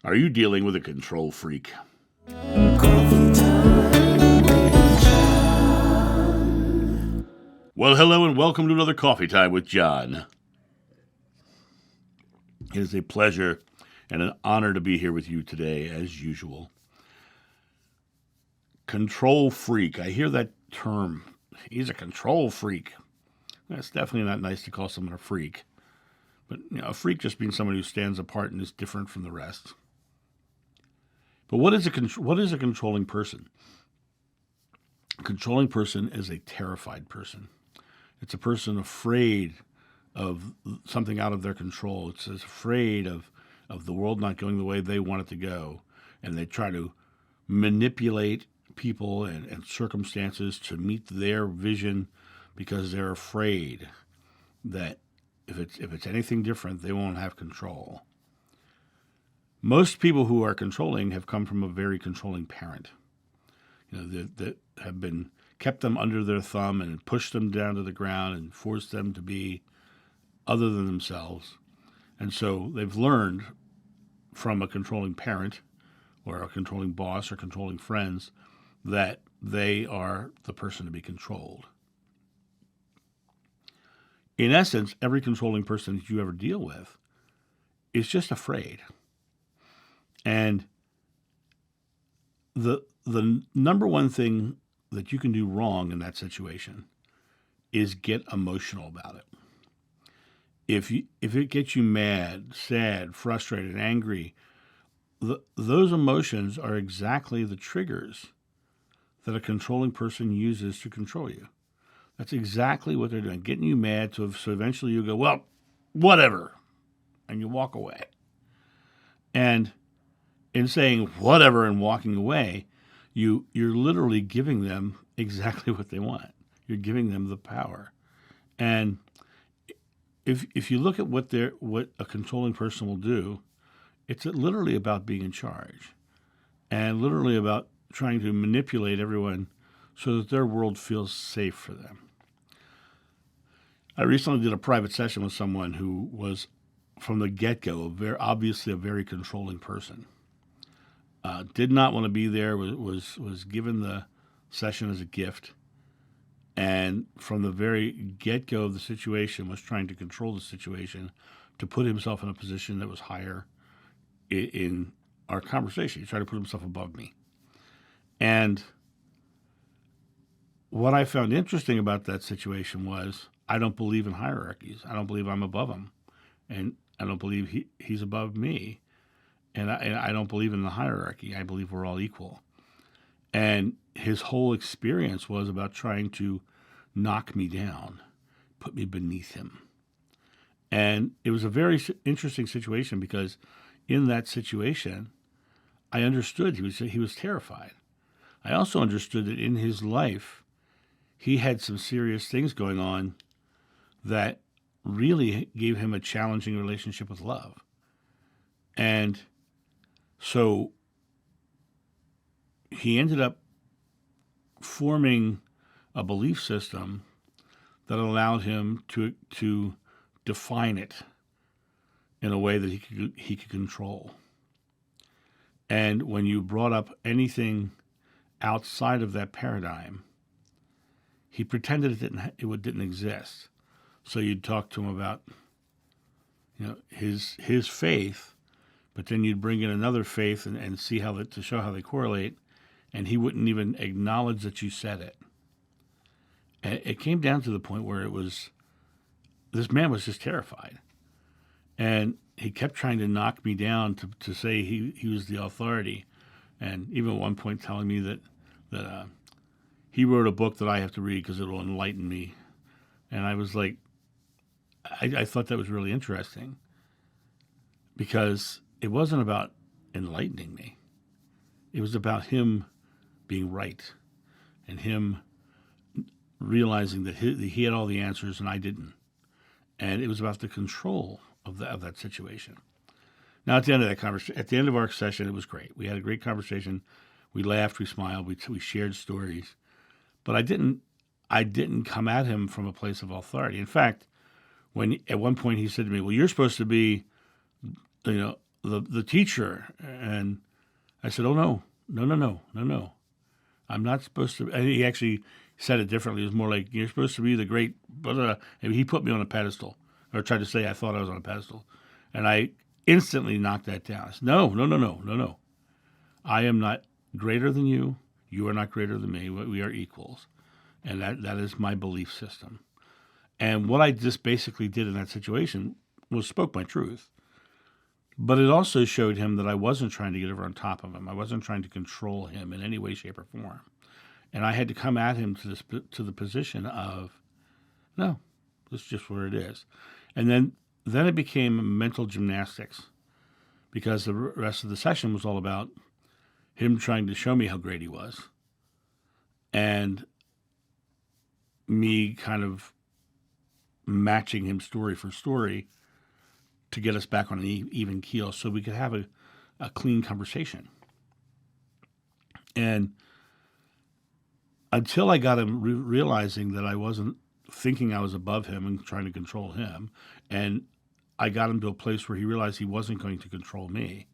Are you dealing with a control freak? Coffee time with John. Well, hello and welcome to another Coffee Time with John. It is a pleasure and an honor to be here with you today, as usual. Control freak. I hear that term. He's a control freak. That's definitely not nice to call someone a freak. But a freak just means someone who stands apart and is different from the rest. But what is a controlling person? A controlling person is a terrified person. It's a person afraid of something out of their control. It's afraid of the world not going the way they want it to go. And they try to manipulate people and circumstances to meet their vision because they're afraid that if it's anything different, they won't have control. Most people who are controlling have come from a very controlling parent, that have been kept them under their thumb and pushed them down to the ground and forced them to be other than themselves. And so they've learned from a controlling parent or a controlling boss or controlling friends that they are the person to be controlled. In essence, every controlling person that you ever deal with is just afraid. And the number one thing that you can do wrong in that situation is get emotional about it. If it gets you mad, sad, frustrated, angry, those emotions are exactly the triggers that a controlling person uses to control you. That's exactly what they're doing, getting you mad so eventually you go, well, whatever, and you walk away. And in saying whatever and walking away, you're literally giving them exactly what they want. You're giving them the power. And if you look at what a controlling person will do, it's literally about being in charge and literally about trying to manipulate everyone so that their world feels safe for them. I recently did a private session with someone who was, from the get-go, obviously a very controlling person. Did not want to be there, was given the session as a gift, and from the very get-go of the situation was trying to control the situation to put himself in a position that was higher in our conversation. He tried to put himself above me. And what I found interesting about that situation was I don't believe in hierarchies. I don't believe I'm above him, and I don't believe he's above me. And I don't believe in the hierarchy. I believe we're all equal. And his whole experience was about trying to knock me down, put me beneath him. And it was a very interesting situation because in that situation, I understood he was terrified. I also understood that in his life, he had some serious things going on that really gave him a challenging relationship with love. And so he ended up forming a belief system that allowed him to define it in a way that he could control. And when you brought up anything outside of that paradigm, he pretended it didn't exist. So you'd talk to him about his faith. But then you'd bring in another faith and see to show how they correlate, and he wouldn't even acknowledge that you said it. And it came down to the point where this man was just terrified. And he kept trying to knock me down to say he was the authority. And even at one point telling me that he wrote a book that I have to read because it'll enlighten me. And I was like, I thought that was really interesting because it wasn't about enlightening me. It was about him being right and him realizing that he had all the answers and I didn't. And it was about the control of that situation. Now, at the end of that conversation, at the end of our session, it was great. We had a great conversation. We laughed, we smiled, we shared stories. But I didn't come at him from a place of authority. In fact, when at one point he said to me, "Well, you're supposed to be, the teacher. And I said, oh, no, no, no, no, no, no. I'm not supposed to. And he actually said it differently. It was more like, you're supposed to be the great, and he put me on a pedestal, or tried to say I thought I was on a pedestal. And I instantly knocked that down. I said, no, no, no, no, no, no. I am not greater than you. You are not greater than me. We are equals. And that is my belief system. And what I just basically did in that situation was spoke my truth. But it also showed him that I wasn't trying to get over on top of him. I wasn't trying to control him in any way, shape, or form. And I had to come at him to the position of, no, this is just where it is. And then it became mental gymnastics, because the rest of the session was all about him trying to show me how great he was, and me kind of matching him story for story to get us back on an even keel so we could have a clean conversation. And until I got him realizing that I wasn't thinking I was above him and trying to control him, and I got him to a place where he realized he wasn't going to control me,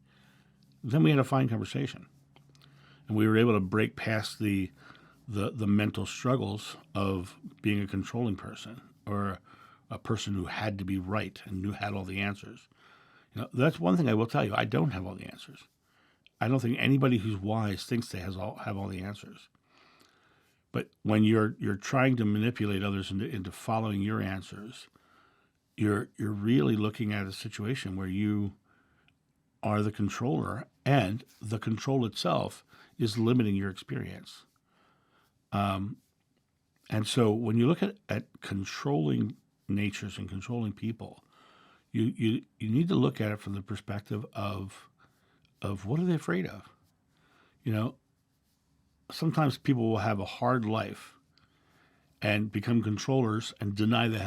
then we had a fine conversation. And we were able to break past the mental struggles of being a controlling person, or a person who had to be right and had all the answers. That's one thing I will tell you. I don't have all the answers. I don't think anybody who's wise thinks they have all the answers. But when you're trying to manipulate others into following your answers, you're really looking at a situation where you are the controller, and the control itself is limiting your experience. And so when you look at controlling natures and controlling people, you need to look at it from the perspective of what are they afraid of? Sometimes people will have a hard life and become controllers and deny they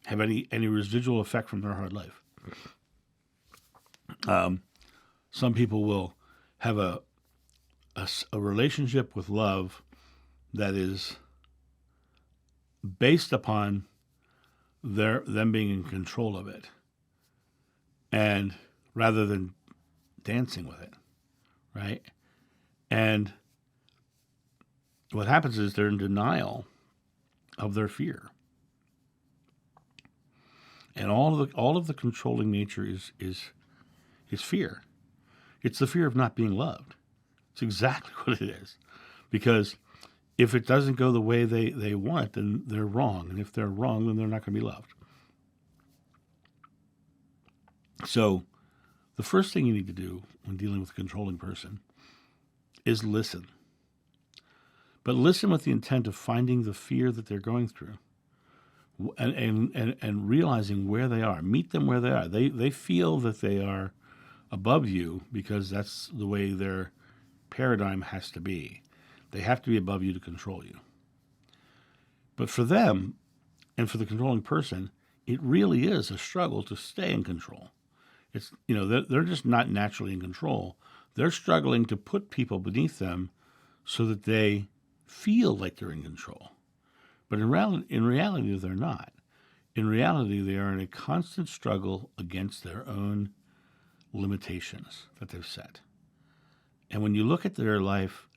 have any residual effect from their hard life. Some people will have a relationship with love that is based upon them being in control of it, and rather than dancing with it, right? And what happens is they're in denial of their fear, and all of the controlling nature is fear. It's the fear of not being loved. It's exactly what it is, because if it doesn't go the way they want, then they're wrong. And if they're wrong, then they're not going to be loved. So the first thing you need to do when dealing with a controlling person is listen. But listen with the intent of finding the fear that they're going through, and realizing where they are. Meet them where they are. They feel that they are above you because that's the way their paradigm has to be. They have to be above you to control you. But for them, and for the controlling person, it really is a struggle to stay in control. It's they're just not naturally in control. They're struggling to put people beneath them so that they feel like they're in control. But in reality, they're not. In reality, they are in a constant struggle against their own limitations that they've set. And when you look at their life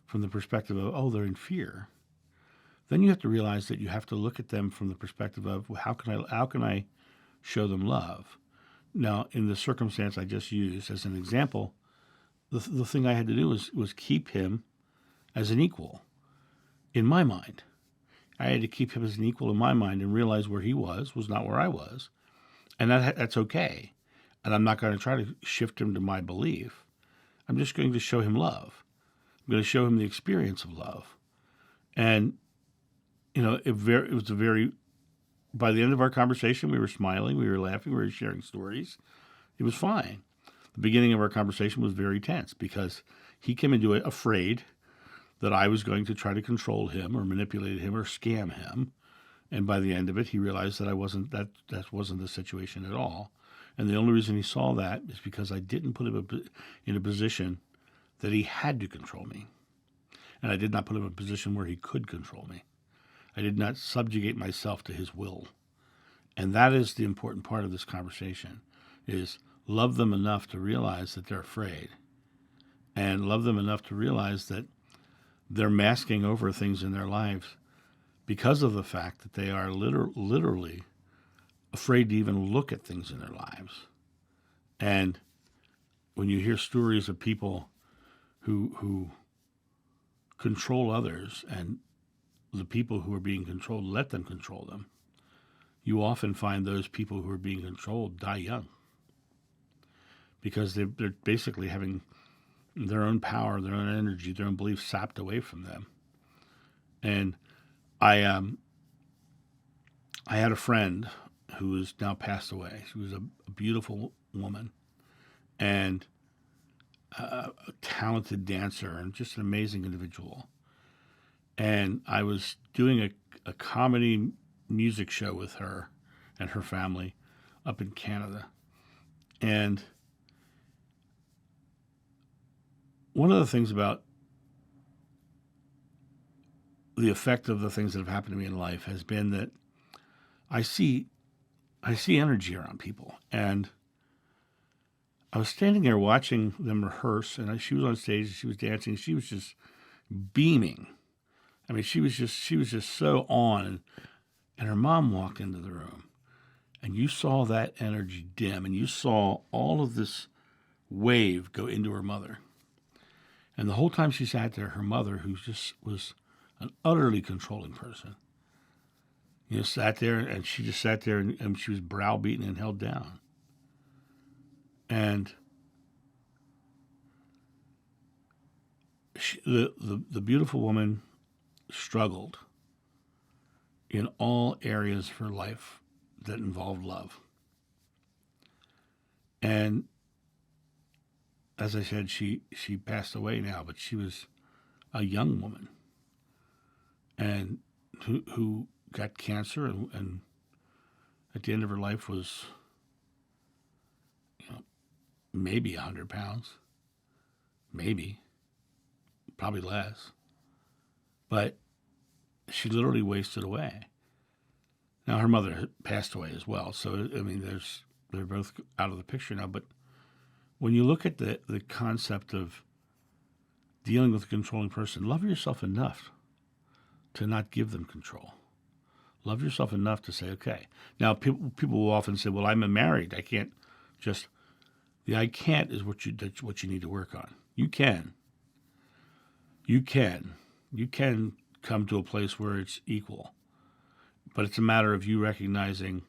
from the perspective of, oh, they're in fear, then you have to realize that you have to look at them from the perspective of, well, how can I show them love? Now, in the circumstance I just used as an example, the thing I had to do was keep him as an equal in my mind. I had to keep him as an equal in my mind and realize where he was not where I was. And that's okay. And I'm not going to try to shift him to my belief. I'm just going to show him love. I'm going to show him the experience of love. And, it was a very, by the end of our conversation, we were smiling, we were laughing, we were sharing stories. It was fine. The beginning of our conversation was very tense because he came into it afraid that I was going to try to control him or manipulate him or scam him. And by the end of it, he realized that that wasn't the situation at all. And the only reason he saw that is because I didn't put him in a position that he had to control me. And I did not put him in a position where he could control me. I did not subjugate myself to his will. And that is the important part of this conversation, is love them enough to realize that they're afraid, and love them enough to realize that they're masking over things in their lives because of the fact that they are literally afraid to even look at things in their lives. And when you hear stories of people who control others, and the people who are being controlled let them control them, you often find those people who are being controlled die young because they're basically having their own power, their own energy, their own beliefs sapped away from them. And I had a friend who has now passed away. She was a beautiful woman and a talented dancer and just an amazing individual. And I was doing a comedy music show with her and her family up in Canada. And one of the things about the effect of the things that have happened to me in life has been that I see energy around people. And I was standing there watching them rehearse, and she was on stage, she was dancing, she was just beaming. I mean, she was just so on. And her mom walked into the room, and you saw that energy dim, and you saw all of this wave go into her mother. And the whole time she sat there, her mother, who just was an utterly controlling person, sat there, and she just sat there, and she was browbeaten and held down. And the beautiful woman struggled in all areas of her life that involved love. And as I said, she passed away now, but she was a young woman and who got cancer, and at the end of her life was maybe 100 pounds, maybe, probably less. But she literally wasted away. Now, her mother passed away as well, so, I mean, they're both out of the picture now. But when you look at the concept of dealing with a controlling person, love yourself enough to not give them control. Love yourself enough to say, okay. Now, people will often say, well, I'm married. I can't just... The I can't is what you need to work on. You can. You can come to a place where it's equal. But it's a matter of you recognizing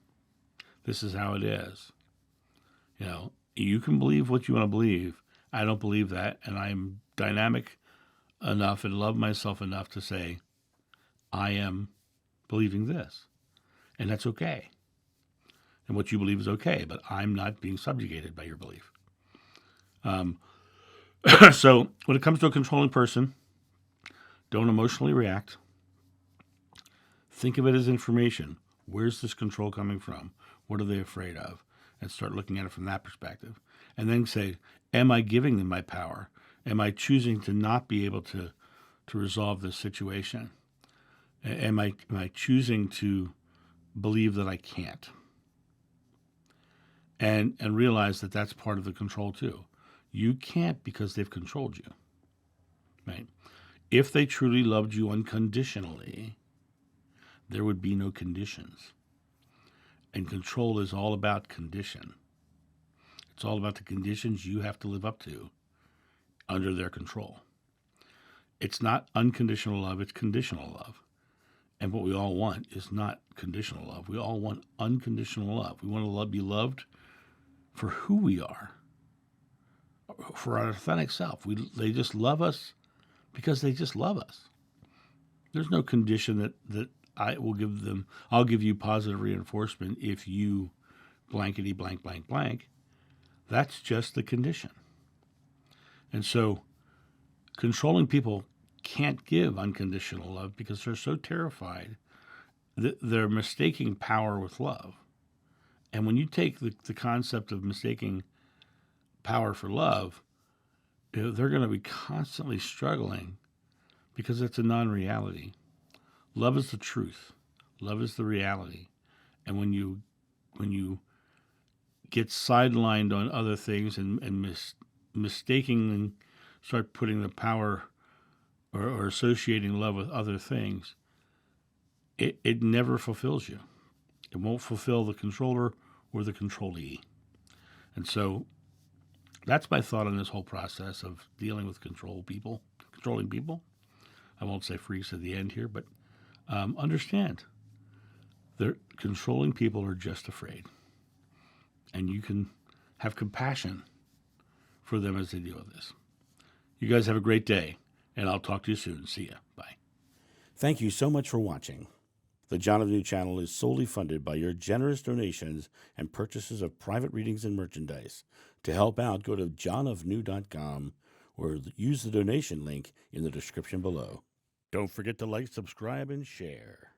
this is how it is. You can believe what you want to believe. I don't believe that, and I'm dynamic enough and love myself enough to say, I am believing this, and that's okay. And what you believe is okay, but I'm not being subjugated by your belief. So when it comes to a controlling person, don't emotionally react. Think of it as information. Where's this control coming from? What are they afraid of? And start looking at it from that perspective. And then say, am I giving them my power? Am I choosing to not be able to resolve this situation? Am I choosing to believe that I can't? And realize that that's part of the control too. You can't because they've controlled you, right? If they truly loved you unconditionally, there would be no conditions. And control is all about condition. It's all about the conditions you have to live up to under their control. It's not unconditional love, it's conditional love. And what we all want is not conditional love. We all want unconditional love. We want to be loved for who we are, for our authentic self. They just love us because they just love us. There's no condition that I will give them. I'll give you positive reinforcement if you blankety blank blank blank. That's just the condition. And so controlling people can't give unconditional love because they're so terrified that they're mistaking power with love. And when you take the concept of mistaking power for love, they're going to be constantly struggling because it's a non-reality. Love is the truth. Love is the reality. And when you get sidelined on other things and mistaking and start putting the power or associating love with other things, it never fulfills you. It won't fulfill the controller or the controllee. And so that's my thought on this whole process of dealing with controlling people. I won't say freaks at the end here, but understand that controlling people are just afraid. And you can have compassion for them as they deal with this. You guys have a great day, and I'll talk to you soon. See ya. Bye. Thank you so much for watching. The John of New channel is solely funded by your generous donations and purchases of private readings and merchandise. To help out, go to johnofnew.com or use the donation link in the description below. Don't forget to like, subscribe, and share.